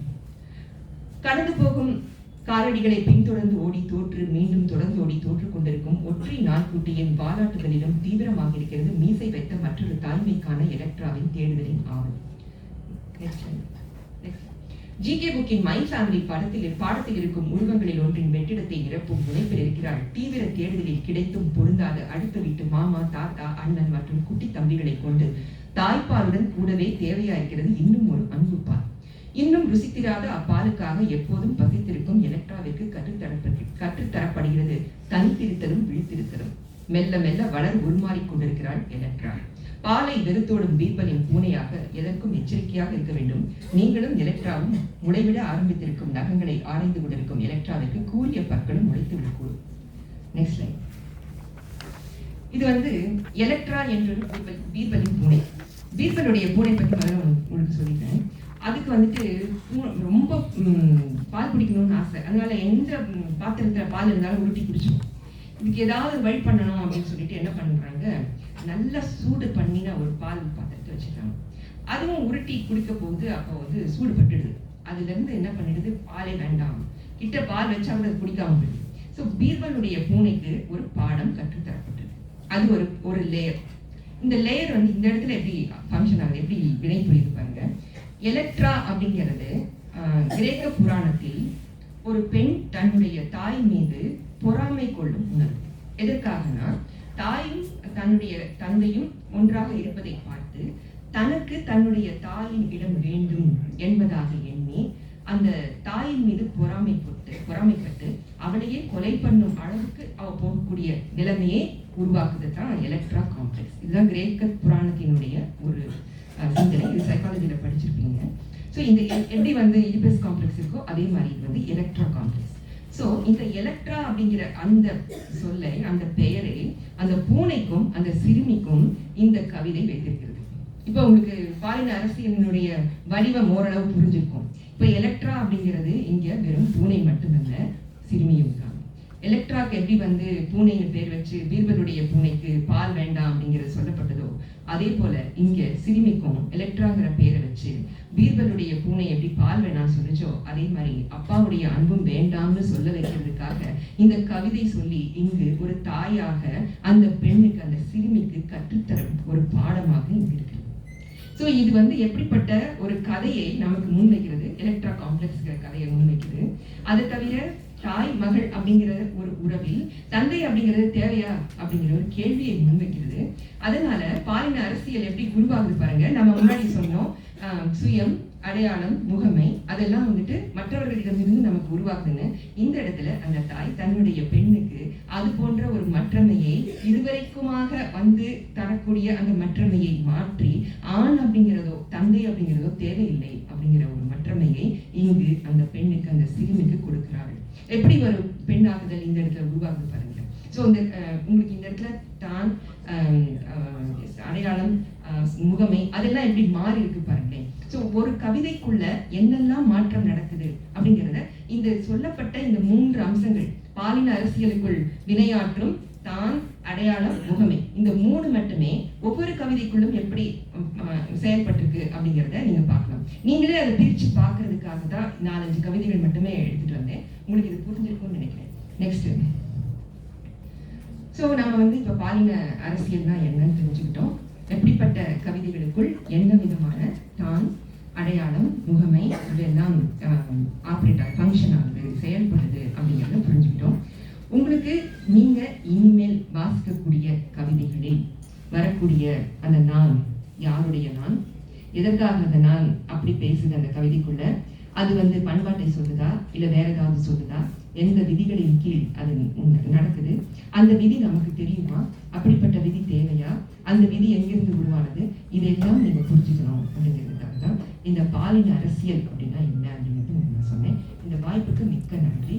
கடந்து போகும் காலடிகளை பின்தொடர்ந்து ஓடி தோற்று மீண்டும் தொடர்ந்து ஓடி தோற்று கொண்டிருக்கும் ஒற்றை நாட்குட்டியின் பாராட்டுதலிலும் தீவிரமாக இருக்கிறது மீசை வைத்த மற்றொரு தாய்மைக்கான எலக்ட்ராவின் தேடுதலின் ஆவல். ஜிகே புக்கின் மை ஃபேமிலி பாடத்தில் இருக்கும் உருவங்களில் ஒன்றின் வெற்றிடத்தை நிரப்பும் முனைப்பில் இருக்கிறாள். தீவிர தேடுதலில் கிடைத்தும் பொருந்தாத அடுத்த வீட்டு மாமா, தாத்தா, அண்ணன் மற்றும் குட்டி தம்பிகளை கொண்டு தாய்ப்பாலுடன் கூடவே தேவையாயிருக்கிறது இன்னும் ஒரு அன்பு பால். இன்னும் ருசித்திராத அப்பாலுக்காக எப்போதும் பசித்திருக்கும் எலக்ட்ராவிற்கு கற்றுத்தரப்படுகிறது தனித்திருத்தலும் விழித்திருத்தலும். மெல்ல மெல்ல வளர் உருமாறிக் கொண்டிருக்கிறாள் எலக்ட்ரா. பாலை வெறுத்தோடும் பீர்பலின் பூனையாக எதற்கும் எச்சரிக்கையாக இருக்க வேண்டும். நீங்களும் எலக்ட்ராவும் முளைவிட ஆரம்பித்திருக்கும் நகங்களை ஆராய்ந்து கொண்டிருக்கும் எலக்ட்ராவிற்கு கூறிய பற்களும் முளைத்து விடக்கூடும். Next line. இது எலக்ட்ரா என்றொரு பீர்பலின் பூனை. பீர்பலுடைய பூனை பற்றி முதல்ல உங்களுக்கு சொல்லிட்டேன். அதுக்கு ரொம்ப பால் குடிக்கணும்னு ஆசை. அதனால எந்த பாத்திரத்துல பால் இருந்தாலும் உருட்டி குடிச்சோம். இதுக்கு ஏதாவது வழி பண்ணணும் அப்படின்னு சொல்லிட்டு என்ன பண்றாங்க, நல்லா சூடு பண்ணின ஒரு பால் பாத்திரத்தை வச்சுட்டாங்க. அதுவும் உருட்டி குடிக்க போகுது. அப்போ சூடு பட்டுடுது. அதுல இருந்து என்ன பண்ணிடுது, பாலே வேண்டாம், கிட்ட பால் வச்சா கூட குடிக்காம போயிடுது. ஸோ பீர்பலுடைய பூனைக்கு ஒரு பாடம் கற்றுத்தரப்பட்டது. அது ஒரு லேயர். இந்த லேயர் இந்த இடத்துல எப்படி ஃபங்க்ஷன் ஆகுது, எப்படி வினை புரியுது பாருங்க. எலக்ட்ரா அப்படிங்கிறது கிரேக்க புராணத்தில் ஒரு பெண் தன்னுடைய தாய் மீது பொறாமை கொள்ளும் உணர்வு. எதற்காகனா, தாயும் தன்னுடைய தந்தையும் ஒன்றாக இருப்பதை பார்த்து தனக்கு தன்னுடைய தாயின் இடம் வேண்டும் என்பதாக எண்ணி அந்த தாயின் மீது பொறாமைப்பட்டு அவளையே கொலை பண்ணும் அளவுக்கு அவ போகக்கூடிய நிலைமையை உருவாக்குறது தான் எலக்ட்ரா காம்ப்ளெக்ஸ். இதுதான் கிரேக்க புராணத்தினுடைய ஒரு சிந்தனை. இது சைக்காலஜியில படிச்சிருப்பீங்க. ஸோ இந்த எப்படி இடிபஸ் காம்ப்ளெக்ஸ் இருக்கோ அதே மாதிரி இது எலக்ட்ரா காம்ப்ளெக்ஸ். ஸோ இந்த எலக்ட்ரா அப்படிங்கிற அந்த சொல்லை, அந்த பெயரை அந்த பூனைக்கும் அந்த சிறுமிக்கும் இந்த கவிதை வைத்திருக்கிறது. இப்போ உங்களுக்கு பாலின அரசியலினுடைய வடிவம் ஓரளவு புரிஞ்சிருக்கும். இப்போ எலக்ட்ரா அப்படிங்கிறது இங்க வெறும் பூனை மட்டுமல்ல, சிறுமியும் தான். எலக்ட்ராக்கு எப்படி பூனையின் பேர் வச்சு பீர்பலுடைய பூனைக்கு பால் வேண்டாம் அப்படிங்கிறது சொல்லப்பட்டதோ, அதே போல இங்க சிறுமிக்கும் எலக்ட்ராங்கிற பேரை வச்சு பீர்பலுடைய பூனை எப்படி பால் வேணாம்னு சொல்லிச்சோ அதே மாதிரி அப்பாவுடைய அன்பும் வேண்டாம்னு சொல்ல வைக்கிறதுக்காக இந்த கவிதை சொல்லி இங்கு ஒரு தாயாக அந்த பெண்ணுக்கு, அந்த சிறுமிக்கு கற்றுத்தரும் ஒரு பாடமாக இங்கு இருக்கிறது. ஸோ இது எப்படிப்பட்ட ஒரு கதையை நமக்கு முன்வைக்கிறது, எலக்ட்ரா காம்ப்ளெக்ஸ்ங்கிற கதையை முன்வைக்கிறது. அதை தவிர தாய் மகள் அப்படிங்கிற ஒரு உறவில் தந்தை அப்படிங்கிறது தேவையா அப்படிங்கிற ஒரு கேள்வியை முன்வைக்கிறது. அதனால பாலின அரசியல் எப்படி உருவாகுது பாருங்க. நம்ம முன்னாடி சொன்னோம், சுயம், அடையாளம், முகமை அதெல்லாம் மற்றவர்களிடமிருந்து நமக்கு உருவாக்குதுன்னு. இந்த இடத்துல அந்த தாய் தன்னுடைய பெண்ணுக்கு அது போன்ற ஒரு மற்றமையை இதுவரைக்குமாக தரக்கூடிய அந்த மற்றமையை மாற்றி ஆண் அப்படிங்கிறதோ தந்தை அப்படிங்கிறதோ தேவையில்லை அப்படிங்கிற ஒரு மற்றமையை இங்கு அந்த பெண்ணுக்கு, அந்த சிறுமிக்கு கொடுக்கிறார்கள். எப்படி ஒரு பெண்ணாகுதல் இந்த இடத்துல உருவாகுது பாருங்க. ஸோ உங்களுக்கு இந்த இடத்துல தான் அடையாளம், முகமை அதெல்லாம் எப்படி மாறி இருக்கு பாருங்களேன். ஸோ ஒரு கவிதைக்குள்ள என்னெல்லாம் மாற்றம் நடக்குது அப்படிங்கிறத இந்த சொல்லப்பட்ட இந்த 3 அம்சங்கள் பாலின அரசியலுக்குள் வினையாற்றும் தான், அடையாளம், முகமை, இந்த 3 மட்டுமே ஒவ்வொரு கவிதைக்குள்ளும் எப்படி செயல்பட்டிருக்கு அப்படிங்கிறத நீங்க பார்க்கலாம். நீங்களே அதை பிரிச்சு பார்க்கறதுக்காக தான் 4-5 கவிதைகள் மட்டுமே எடுத்துட்டு வந்தேன். உங்களுக்கு இது புரிஞ்சிருக்கும்னு நினைக்கிறேன். நெக்ஸ்ட், ஸோ நம்ம இப்ப பாலின அரசியல்னா என்னன்னு தெரிஞ்சுக்கிட்டோம். எப்படிப்பட்ட கவிதைகளுக்குள் என்ன விதமான தான், அடையாளம், முகமை இதெல்லாம் ஆப்ரேட் ஃபங்க்ஷன் ஆகுது, செயல்படுது அப்படிங்கிறத புரிஞ்சுக்கிட்டோம். உங்களுக்கு நீங்க இனிமேல் வாசிக்கக்கூடிய கவிதைகளில் வரக்கூடிய அந்த நான் யாருடைய நான், எதற்காக அந்த நான் அப்படி பேசுது அந்த கவிதைக்குள்ள, அது பண்பாட்டை சொல்லுதா இல்ல வேற ஏதாவது சொல்லுதா, எந்த விதிகளின் கீழ் அது நடக்குது, அந்த விதி நமக்கு தெரியுமா, அப்படிப்பட்ட விதி தேவையா, அந்த விதி எங்கிருந்து உருவானது, இதெல்லாம் நீங்க புரிஞ்சுக்கணும் அப்படிங்கிறதுக்காக தான் இந்த பாலின அரசியல் அப்படின்னா என்ன அப்படிங்கிறது நான் சொன்னேன். இந்த வாய்ப்புக்கு மிக்க நன்றி.